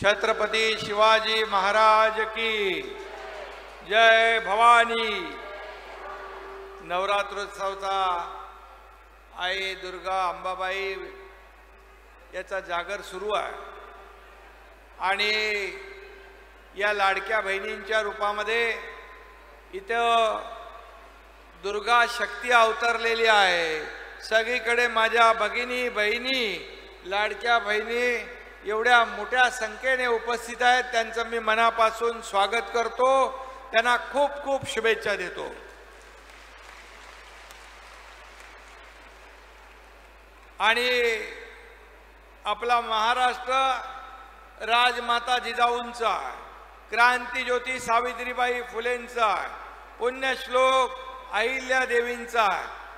छत्रपती शिवाजी महाराज की जय। भवानी नवरात्रोत्सवचा आई दुर्गा अंबाबाई याचा जागर सुरू आहे आणि या लाडक्या बहिणींच्या रूपामध्ये इथं दुर्गा शक्ती अवतरलेली आहे। सगळीकडे माझ्या भगिनी बहिणी लाडक्या बहिणी एवढ्या मोठ्या संख्येने उपस्थित आहेत, त्यांचं मी मनापासून स्वागत करतो, त्यांना खूप खूप शुभेच्छा देतो। आणि आपला महाराष्ट्र राजमाता जिजाऊंचा, क्रांतिज्योती सावित्रीबाई फुलेंचा, पुण्यश्लोक अहिल्यादेवींचा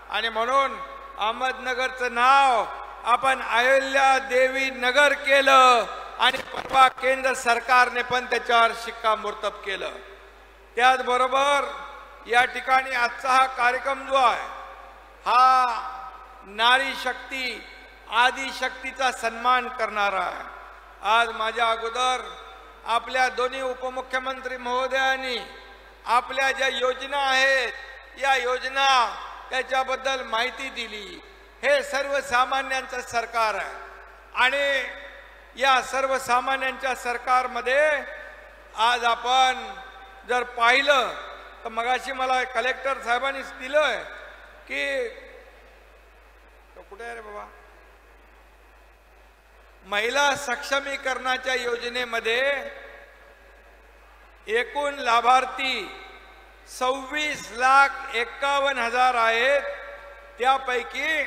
आणि म्हणून अहमदनगरचं नाव आपण अहिल्या देवी नगर केलं आणि परवा केंद्र सरकारने पण त्याच्यावर शिक्कामोर्तब केलं। त्याचबरोबर या ठिकाणी आजचा हा कार्यक्रम जो आहे हा नारी शक्ती आदि शक्तीचा सन्मान करणारा आहे। आज माझ्या अगोदर आपल्या दोन्ही उपमुख्यमंत्री महोदयांनी आपल्या ज्या योजना आहेत या योजना त्याच्याबद्दल माहिती दिली। हे सर्वसामान्यांचं सरकार आहे आणि या सर्वसामान्यांच्या सरकारमध्ये आज आपण जर पाहिलं तर मगाशी मला कलेक्टर साहेबांनीच दिलंय की कुठे आहे रे बाबा, महिला सक्षमीकरणाच्या योजनेमध्ये एकूण लाभार्थी 26,51,000 आहेत। त्यापैकी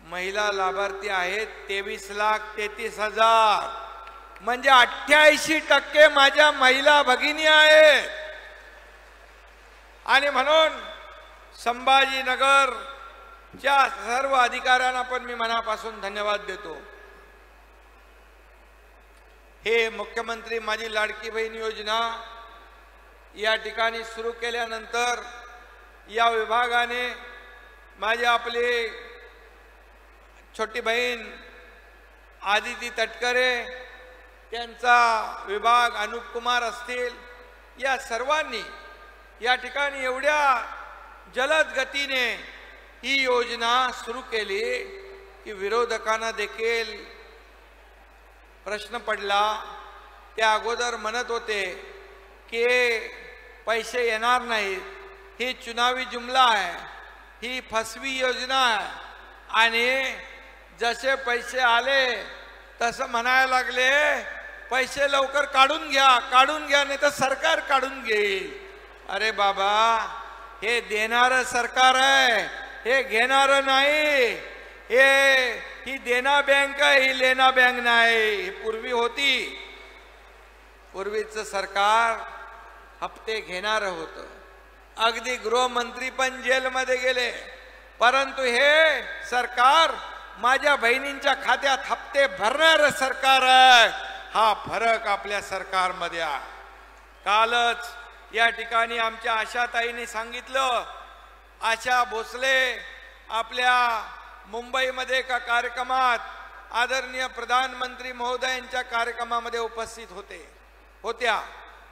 महिला लाभार्थी आहेत 23,33,000, म्हणजे 88% माझ्या महिला भगिनी आहेत। आणि म्हणून संभाजीनगरच्या सर्व अधिकाऱ्यांना पण मी मनापासून धन्यवाद देतो। हे मुख्यमंत्री माझी लाडकी बहीण योजना या ठिकाणी सुरू केल्यानंतर या विभागाने माझी आपली छोटी बहीण आदिती तटकरे, त्यांचा विभाग अनुप कुमार असतील, या सर्वांनी या ठिकाणी एवढ्या जलद गतीने ही योजना सुरू केली की विरोधकांना देखील प्रश्न पडला। त्या अगोदर म्हणत होते की पैसे येणार नाहीत, ही चुनावी जुमला आहे, ही फसवी योजना आहे। आणि जसे पैसे आले तसं म्हणायला लागले पैसे लवकर काढून घ्या नाही तर सरकार काढून घेईल। अरे बाबा, हे देणारं सरकार आहे, हे घेणारं नाही। ही देना बँक आहे, ही लेना बँक नाही। पूर्वी होती, पूर्वीचं सरकार हप्ते घेणारं होतं, अगदी गृहमंत्री पण जेलमध्ये गेले, परंतु हे सरकार माझ्या बहिणींच्या खात्यात हप्ते भरणारं सरकार आहे। हा फरक आपल्या सरकारमध्ये आहे। कालच या ठिकाणी आमच्या आशाताईंनी सांगितलं, आशा भोसले आपल्या मुंबईमध्ये एका कार्यक्रमात आदरणीय प्रधानमंत्री महोदयांच्या कार्यक्रमामध्ये उपस्थित होत्या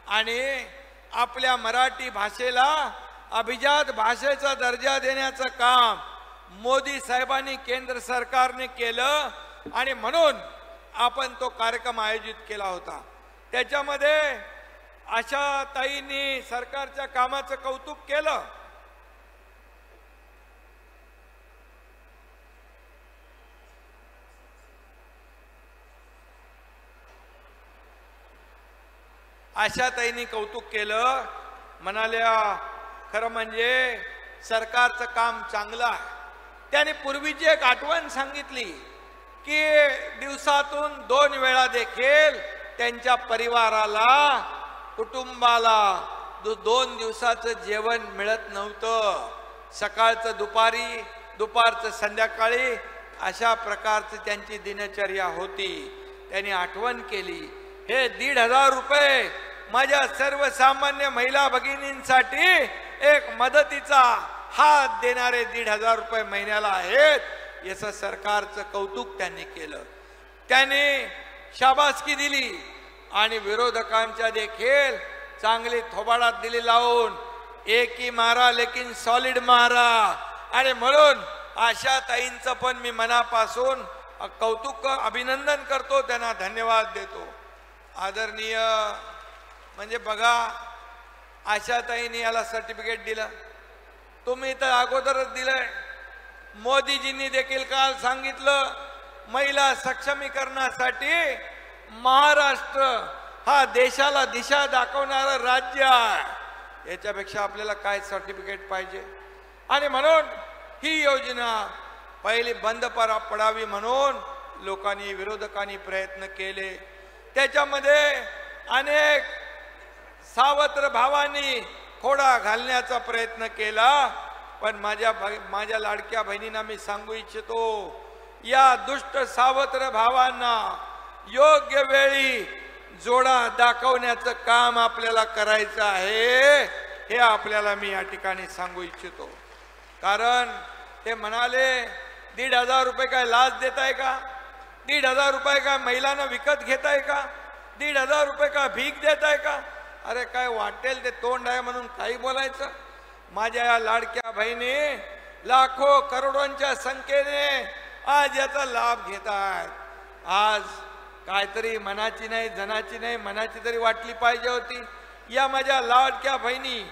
आणि आपल्या मराठी भाषेला अभिजात भाषेचा दर्जा देण्याचं काम मोदी साहेबांनी केंद्र सरकारने केलं आणि म्हणून आपण तो कार्यक्रम आयोजित केला होता। त्याच्यामध्ये आशाताईंनी सरकारच्या कामाचं कौतुक केलं। आशाताईंनी कौतुक केलं, म्हणाल्या खरं म्हणजे सरकारचं काम चांगलं आहे। त्याने पूर्वीची एक आठवण सांगितली की दिवसातून 2 वेळा देखील त्यांच्या परिवाराला कुटुंबाला 2 दिवसाचं जेवण मिळत नव्हतं। सकाळचं दुपारी, दुपारचं संध्याकाळी, अशा प्रकारची त्यांची दिनचर्या होती। त्यांनी आठवण केली, हे 1,500 रुपये माझ्या सर्वसामान्य महिला भगिनींसाठी एक मदतीचा हात देणारे 1,500 रुपये महिन्याला आहेत। याचं सरकारचं कौतुक त्यांनी केलं। त्यांनी शाबासकी दिली आणि विरोधकांच्या देखील चांगली थोबाडात दिली लावून, एक ही मारा लेकिन सॉलिड मारा. आणि म्हणून आशाताईंचं पण मी मनापासून कौतुक अभिनंदन करतो, त्यांना धन्यवाद देतो. आदरणीय म्हणजे बघा, आशाताईंनी याला सर्टिफिकेट दिलं, तुम्ही तर अगोदरच दिलंय. मोदीजींनी देखील काल सांगितलं, महिला सक्षमीकरणासाठी महाराष्ट्र हा देशाला दिशा दाखवणारं राज्य आहे. याच्यापेक्षा आपल्याला काय सर्टिफिकेट पाहिजे. आणि म्हणून ही योजना पहिली बंद पडावी म्हणून लोकांनी, विरोधकांनी प्रयत्न केले. त्याच्यामध्ये अनेक सावत्र भावांनी खोडा घालण्याचा प्रयत्न केला. पण माझ्या लाडक्या बहिणींना मी सांगू इच्छितो, या दुष्ट सावत्र भावांना योग्य वेळी जोडा दाखवण्याचं काम आपल्याला करायचं आहे, हे आपल्याला मी या ठिकाणी सांगू इच्छितो. कारण ते म्हणाले 1,500 रुपये काय लाच देताय का, 1,500 रुपये काय महिलांना विकत घेताय का, 1,500 रुपये का भीक देताय का. अरे काय वाटेल ते तोंड आहे म्हणून काही बोलायचं. माझ्या या लाडक्या बहिणी लाखो करोडोंच्या संख्येने आज याचा लाभ घेत आहेत. आज काहीतरी मनाची नाही, जनाची नाही, मनाची तरी वाटली पाहिजे होती. या माझ्या लाडक्या बहिणी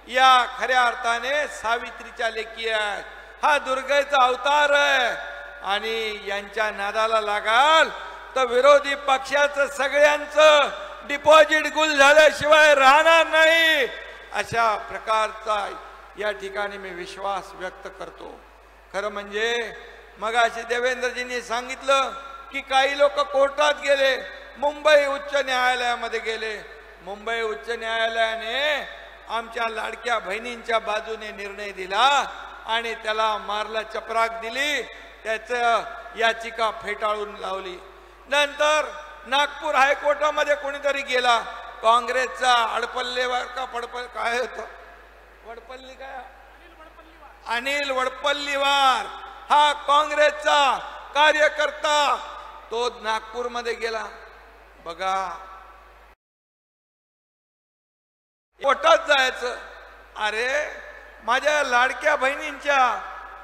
या खऱ्या अर्थाने सावित्रीच्या लेकी आहेत. हा दुर्गेचा अवतार आहे. आणि यांच्या नादाला लागाल तर विरोधी पक्षाचं सगळ्यांचं डिपॉझिट गुल झाल्याशिवाय राहणार नाही, अशा प्रकारचा या ठिकाणी मी विश्वास व्यक्त करतो. खरं म्हणजे मगाशी देवेंद्रजींनी सांगितलं की काही लोक कोर्टात गेले, मुंबई उच्च न्यायालयामध्ये गेले. मुंबई उच्च न्यायालयाने आमच्या लाडक्या बहिणींच्या बाजूने निर्णय दिला आणि त्याला मारला चपराक दिली, त्याचं याचिका फेटाळून लावली. नंतर नागपूर हायकोर्टामध्ये कोणीतरी गेला, काँग्रेसचा अडपल्लेवार का काय होतं, वडपल्ली काय, अनिल वडपल्लीवार हा काँग्रेसचा कार्यकर्ता, तो नागपूरमध्ये गेला. बघा, कोर्टात जायचं. अरे माझ्या लाडक्या बहिणींच्या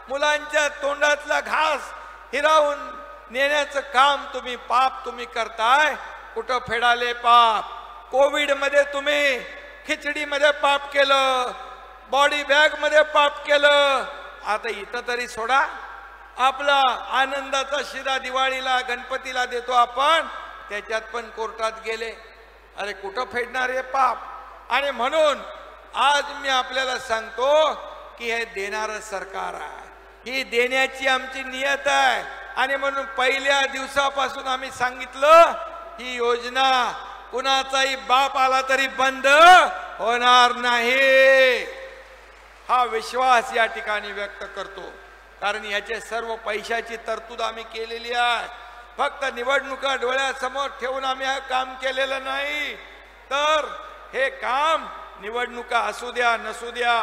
मुलांच्या तोंडातला घास हिरावून नेण्याचं काम तुम्ही, पाप तुम्ही करताय. कुठं फेडाले पाप. कोविड मध्ये तुम्ही खिचडीमध्ये पाप केलं, बॉडी बॅग मध्ये पाप केलं. आता इथं तरी सोडा. आपला आनंदाचा शिरा दिवाळीला गणपतीला देतो आपण, त्याच्यात पण कोर्टात गेले. अरे कुठं फेडणार हे पाप. आणि म्हणून आज मी आपल्याला सांगतो की हे देणारं सरकार आहे, ही देण्याची आमची नियत आहे. आणि म्हणून पहिल्या दिवसापासून आम्ही सांगितलं, ही योजना कुणाचाही बाप आला तरी बंद होणार नाही, हा विश्वास या ठिकाणी व्यक्त करतो. कारण याचे सर्व पैशाची तरतूद आम्ही केलेली आहे. फक्त निवडणुका डोळ्यासमोर ठेवून आम्ही हे काम केलेलं नाही, तर हे काम निवडणुका असू द्या नसू द्या,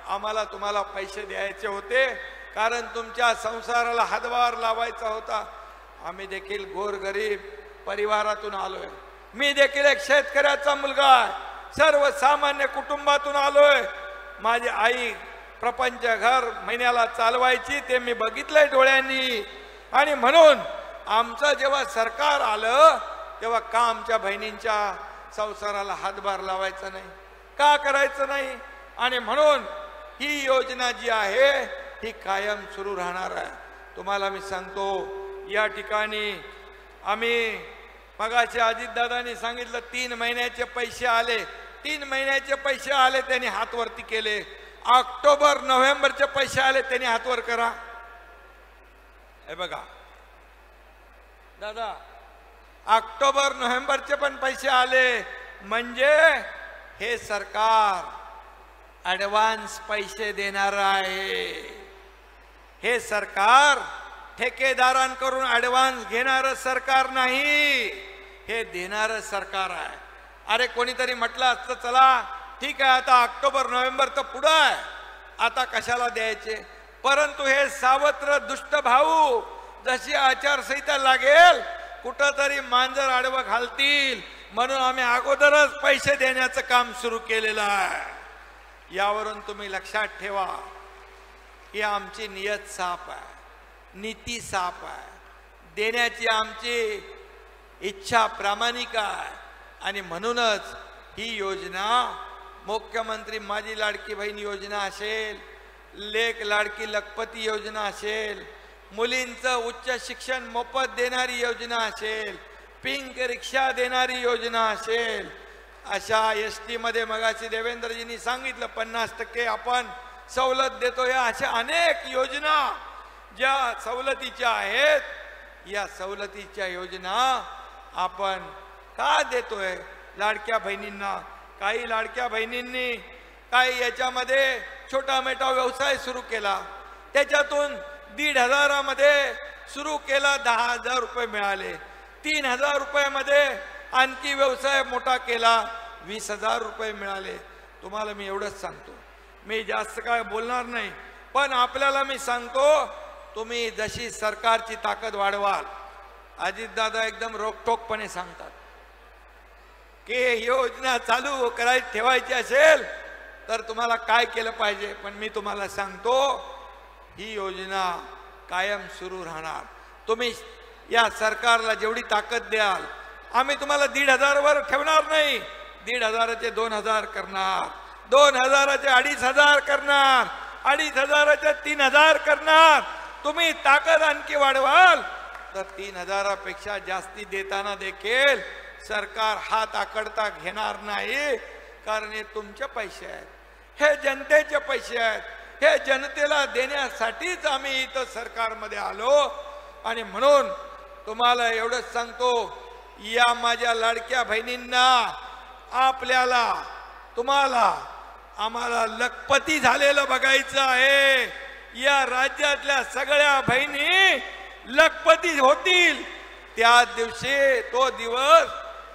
आम्हाला तुम्हाला पैसे द्यायचे होते. कारण तुमच्या संसाराला हातभार लावायचा होता. आम्ही देखील गोरगरीब परिवारातून आलोय. मी देखील एक शेतकऱ्याचा मुलगा आहे, सर्वसामान्य कुटुंबातून आलोय. माझी आई प्रपंच घर महिन्याला चालवायची, ते मी बघितलंय डोळ्यांनी. आणि म्हणून आमचं जेव्हा सरकार आलं तेव्हा का आमच्या बहिणींच्या संसाराला हातभार लावायचा नाही, का करायचं नाही. आणि म्हणून ही योजना जी आहे ही कायम सुरू राहणार आहे. तुम्हाला मी सांगतो, या ठिकाणी आम्ही मगाशी अजितदादांनी सांगितलं 3 महिन्याचे पैसे आले, 3 महिन्याचे पैसे आले त्यांनी हात वरती केले. ऑक्टोबर नोव्हेंबरचे पैसे आले त्यांनी हात वर करा. हे बघा दादा, ऑक्टोबर नोव्हेंबरचे पण पैसे आले, म्हणजे हे सरकार ॲडव्हान्स पैसे देणार आहे. हे सरकार ठेकेदारांकडून ॲडव्हान्स घेणारं सरकार नाही, हे देणारं सरकार आहे. अरे कोणीतरी म्हटलं असतं चला ठीक आहे, आता ऑक्टोबर नोव्हेंबर तर पुढं आहे, आता कशाला द्यायचे. परंतु हे सावत्र दुष्ट भाऊ जशी आचारसंहिता लागेल कुठंतरी मांजर आडवं घालतील म्हणून आम्ही अगोदरच पैसे देण्याचं काम सुरू केलेलं आहे। यावरून तुम्ही लक्षात ठेवा की आमची नियत साफ आहे, नीती साफ आहे, देण्याची आमची इच्छा प्रामाणिक आहे। आणि म्हणूनच ही योजना मुख्यमंत्री माझी लाडकी बहीण योजना असेल, लेक लाडकी लखपती योजना असेल, मुलींचं उच्च शिक्षण मोफत देणारी योजना असेल, पिंक रिक्षा देणारी योजना असेल, अशा एसटी मध्ये मगाशी देवेंद्रजींनी सांगितलं 50% आपण सवलत देतो, या अशा अनेक योजना ज्या सवलतीच्या आहेत, या सवलतीच्या योजना आपण का देतोय लाडक्या बहिणींना? काही लाडक्या बहिणींनी काही याच्यामध्ये छोटा मोठा व्यवसाय सुरू केला, त्याच्यातून 1,500 मध्ये सुरू केला, 10,000 रुपये मिळाले, 3,000 रुपयामध्ये आणखी व्यवसाय मोठा केला, 20,000 रुपये मिळाले। तुम्हाला मी एवढंच सांगतो, मी जास्त काय बोलणार नाही, पण आपल्याला मी सांगतो, तुम्ही जशी सरकारची ताकद वाढवाल, अजितदादा एकदम रोखठोकपणे सांगतात की योजना चालू करायची ठेवायची असेल तर तुम्हाला काय केलं पाहिजे, पण मी तुम्हाला सांगतो ही योजना कायम सुरू राहणार। तुम्ही या सरकारला जेवढी ताकद द्याल, आम्ही तुम्हाला 1,500 वर ठेवणार नाही, 1,500चे 2,000 करणार, 2,000चे 2,500 करणार, 2,500चे 3,000 करणार। तुम्ही ताकद आणखी वाढवाल तर 3,000 पेक्षा जास्ती देताना देखील सरकार हात आकडता घेणार नाही, कारण हे तुमचे पैसे आहेत, हे जनतेचे पैसे आहेत, हे जनतेला देण्यासाठीच आम्ही इथं सरकारमध्ये आलो। आणि म्हणून तुम्हाला एवढंच सांगतो, या माझ्या लाडक्या बहिणींना, आपल्याला, तुम्हाला, आम्हाला लखपती झालेलं बघायचं आहे। या राज्यातल्या सगळ्या बहिणी लखपती होतील, त्या दिवशी तो दिवस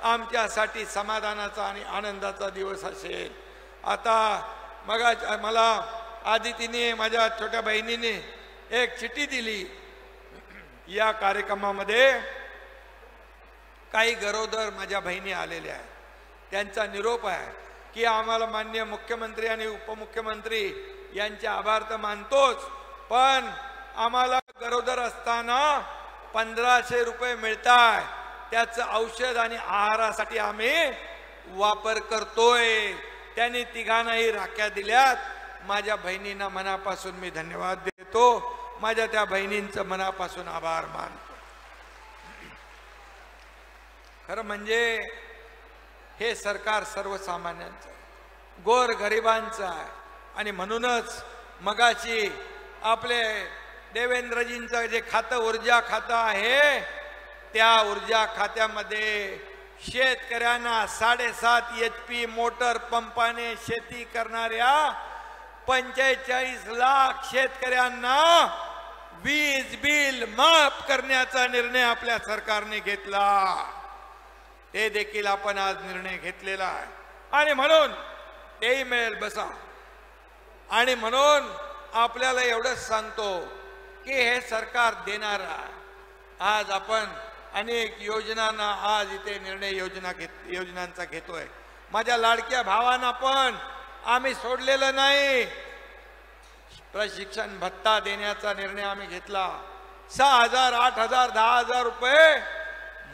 आमच्यासाठी समाधानाचा आणि आनंदाचा दिवस असेल। आता मला आदितीने, माझ्या छोट्या बहिणीने एक चिठ्ठी दिली, या कार्यक्रमामध्ये काही गरोदर माझ्या बहिणी आलेल्या आहेत, त्यांचा निरोप आहे की आम्हाला माननीय मुख्यमंत्री आणि उपमुख्यमंत्री यांचे आभार तर मानतोच, पण आम्हाला गरोदर असताना 1,500 रुपये मिळतात, त्याचं औषध आणि आहारासाठी आम्ही वापर करतोय। त्यांनी तिघांनाही राख्या दिल्यात। माझ्या बहिणींना मनापासून मी धन्यवाद देतो, माझ्या त्या बहिणींचं मनापासून आभार मानतो। खरं म्हणजे हे सरकार सर्वसामान्यांचं, गोर गरिबांचं आहे। आणि म्हणूनच मगाशी आपले देवेंद्रजींचं जे खातं ऊर्जा खातं आहे, त्या ऊर्जा खात्यामध्ये शेतकऱ्यांना 7.5 HP मोटर पंपाने शेती करणाऱ्या 45 लाख शेतकऱ्यांना वीज बिल माफ करण्याचा निर्णय आपल्या सरकारने घेतला। ते देखील आपण आज निर्णय घेतलेला आहे आणि म्हणून तेही मिळेल बसा। आणि म्हणून आपल्याला एवढंच सांगतो की हे सरकार देणार आहे। आज आपण अनेक योजनांना आज इथे निर्णय योजनांचा घेतोय। माझ्या लाडक्या भावांना पण आम्ही सोडलेलं नाही। प्रशिक्षण भत्ता देण्याचा निर्णय आम्ही घेतला। 6,000, 8,000, 10,000 रुपये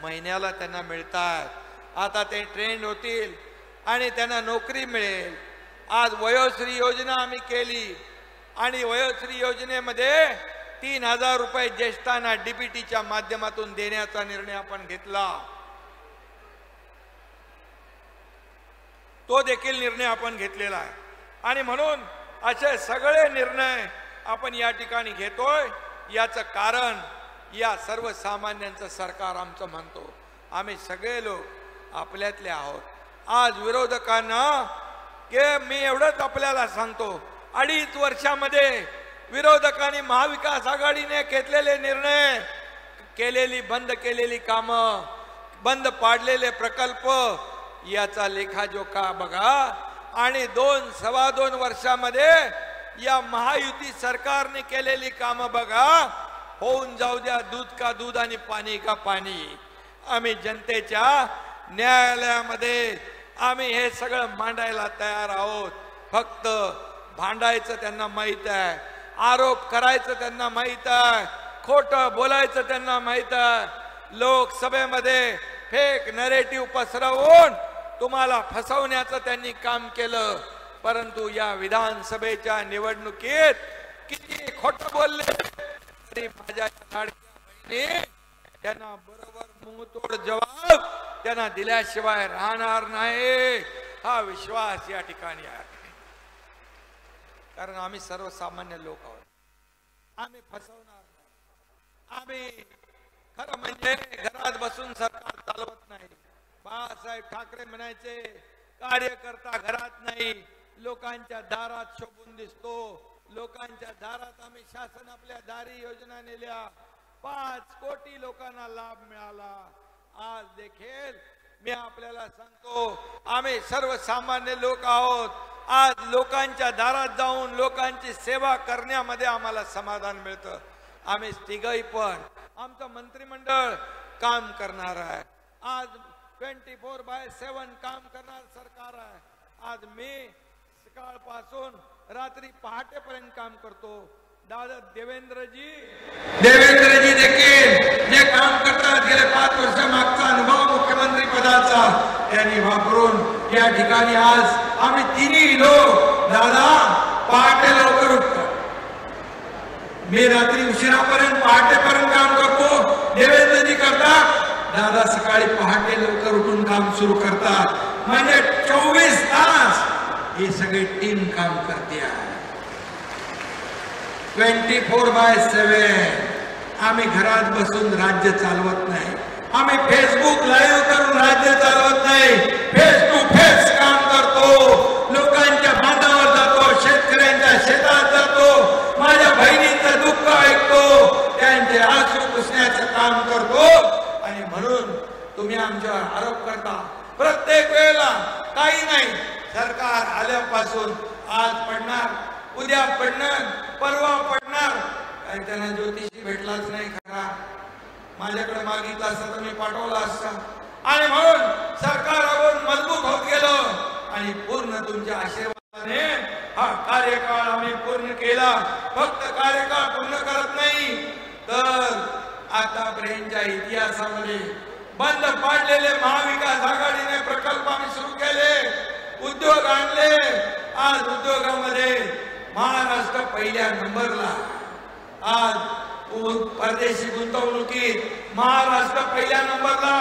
महिन्याला त्यांना मिळतात। आता ते ट्रेंड होतील आणि त्यांना नोकरी मिळेल। आज वयोश्री योजना आम्ही केली आणि वयोश्री योजनेमध्ये 3,000 रुपये ज्येष्ठांना डीबीटीच्या माध्यमातून देण्याचा निर्णय आपण घेतला। तो देखील निर्णय आपण घेतलेला आहे आणि म्हणून असे सगळे निर्णय आपण या ठिकाणी घेतोय। याचं कारण या सर्वसामान्यांचं सरकार आमचं म्हणतो। आम्ही सगळे लोक आपल्यातले आहोत। आज विरोधकांना मी एवढंच आपल्याला सांगतो, 2.5 वर्षामध्ये विरोधकांनी महाविकास आघाडीने घेतलेले निर्णय, बंद केलेली कामं, बंद पाडलेले प्रकल्प, याचा लेखाजोखा बघा आणि 2-2.25 वर्षामध्ये या महायुती सरकारने केलेली कामं बघा। होऊन जाऊ द्या दूध का दूध आणि पाणी का पाणी। आम्ही जनतेच्या न्यायालयामध्ये आम्ही हे सगळं मांडायला तयार आहोत. फक्त भांडायचं त्यांना माहित आहे, आरोप करायचं त्यांना माहित आहे, खोटं बोलायचं त्यांना माहित आहे. लोकसभेमध्ये फेक नरेटिव्ह पसरवून तुम्हाला फसवण्याचं त्यांनी काम केलं. परंतु या विधानसभेच्या निवडणुकीत किती खोटं बोलले तरी माझ्या बहिणी त्यांना बरोबर मुंहतोड जवाब त्यांना दिल्याशिवाय राहणार नाही. हा विश्वास या ठिकाणी आहे. कारण आम्ही सर्वसामान्य लोक आहोत. आम्ही फसवणार नाही. आम्ही खरं म्हणजे घरात बसून सरकार चालवत नाही. बाळासाहेब ठाकरे म्हणायचे, कार्यकर्ता घरात नाही, लोकांच्या दारात शोभून दिसतो. लोकांच्या दारात आम्ही शासन आपल्या दारी योजना नेल्या, 5 कोटी लोकांना लाभ मिळाला. आज देखील मी आपल्याला सांगतो, आम्ही सर्वसामान्य लोक आहोत. आज लोकांच्या दारात जाऊन लोकांची सेवा करण्यामध्ये आम्हाला समाधान मिळतं. आम्ही तिघही पण आमचं मंत्रिमंडळ काम करणार आहे. आज 24/7 काम करणार सरकार आहे. आज मी सकाळपासून रात्री पहाटेपर्यंत काम करतो. दादा देवेंद्रजी देखील जे काम करतात गेले 5 वर्ष मागचा अनुभव मुख्यमंत्री पदाचा त्यांनी वापरून या ठिकाणी आज आम्ही तिन्ही लोक दादा पहाटे लवकर उठतो. मी रात्री उशिरापर्यंत पहाटेपर्यंत काम करतो. देवेंद्रजी करतात, दादा सकाळी पहाटे लवकर उठून काम सुरू करतात. म्हणजे 24 तास ही सगळी टीम काम करते आहे. 24/7 आम्ही घरात बसून राज्य चालवत नाही. आम्ही फेसबुक लाईव्ह करून राज्य चालवत नाही. फेस टू फेस काम करतो. लोकांच्या बांधावर जातो, शेतकऱ्यांच्या शेतात जातो, माझ्या बहिणींचं दुःख ऐकतो, त्यांचे आसरू पुसण्याचं काम करतो. आणि म्हणून तुम्ही आमच्यावर आरोप करता प्रत्येक वेळेला. काही नाही, सरकार आल्यापासून आज पडणार, उद्या पडणार, परवा पडणार. काही त्यांना ज्योतिषी भेटलाच नाही खरा. माझ्याकडे मागितला असता तर मी पाठवला असता. आणि म्हणून सरकार मजबूत होत गेलो आणि पूर्ण तुमच्या आशीर्वादाने हा कार्यकाळ आम्ही पूर्ण केला. फक्त कार्यकाळ पूर्ण करत नाही तर आतापर्यंतच्या इतिहासामध्ये बंद पाडलेले महाविकास आघाडीने प्रकल्प आम्ही सुरू केले, उद्योग आणले. आज उद्योगामध्ये महाराष्ट्र पहिल्या नंबरला. आज परदेशी गुंतवणुकीत महाराष्ट्र पहिल्या नंबरला.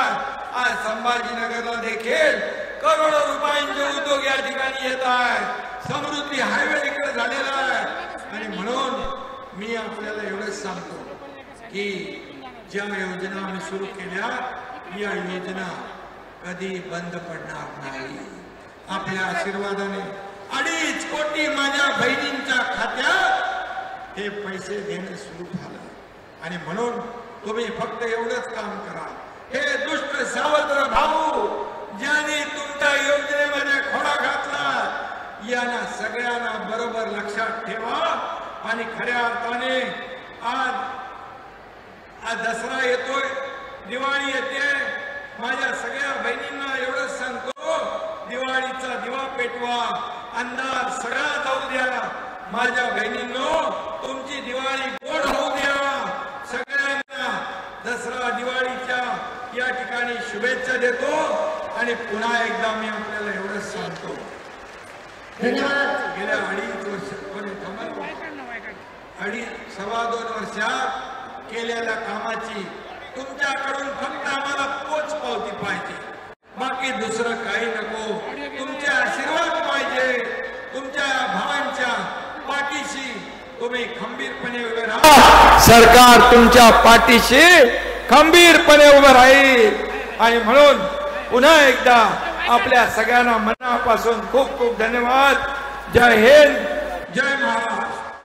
आज संभाजीनगरला देखील करोडो रुपयांचे उद्योग या ठिकाणी येत आहेत. समृद्धी हायवे इकडे झालेला आहे. आणि म्हणून मी आपल्याला एवढंच सांगतो की ज्या योजना आम्ही सुरू केल्या या योजना कधी बंद पडणार नाही. आपल्या आशीर्वादाने 2.5 कोटी माझ्या बहिणींच्या खात्यात हे पैसे देणे सुरू झालं. आणि म्हणून तुम्ही फक्त एवढंच काम करा. हे दुष्ट सावत्र भाऊ ज्याने तुमच्या योजनेमध्ये खोडा घातला, यांना सगळ्यांना बरोबर लक्षात ठेवा. आणि खऱ्या अर्थाने आज दसरा येतोय, दिवाळी येते. माझ्या सगळ्या बहिणींना एवढंच सांगतो, दिवाळीचा दिवा पेटवा, अंधार सगळा जाऊ द्या. माझ्या बहिणींनो, तुमची दिवाळी गोड होऊ द्या. सगळ्यांना दसरा दिवाळीच्या या ठिकाणी शुभेच्छा देतो. आणि पुन्हा एकदा मी आपल्याला एवढंच सांगतो, गेल्या 2.5 वर्ष 2.25 वर्षात केलेल्या कामाची तुमच्याकडून फक्त आम्हाला पोच पावती पाहिजे. बाकी दुसरं काही नको. तुमचे आशीर्वाद पाहिजे. तुमच्या भावांच्या पाठीशी तुम्ही खंबीरपणे उभे राहा. सरकार तुमच्या पाठीशी खंबीरपणे उभे राहील. आणि म्हणून पुन्हा एकदा आपल्या सगळ्यांना मनापासून खूप खूप धन्यवाद. जय हिंद, जय महाराष्ट्र.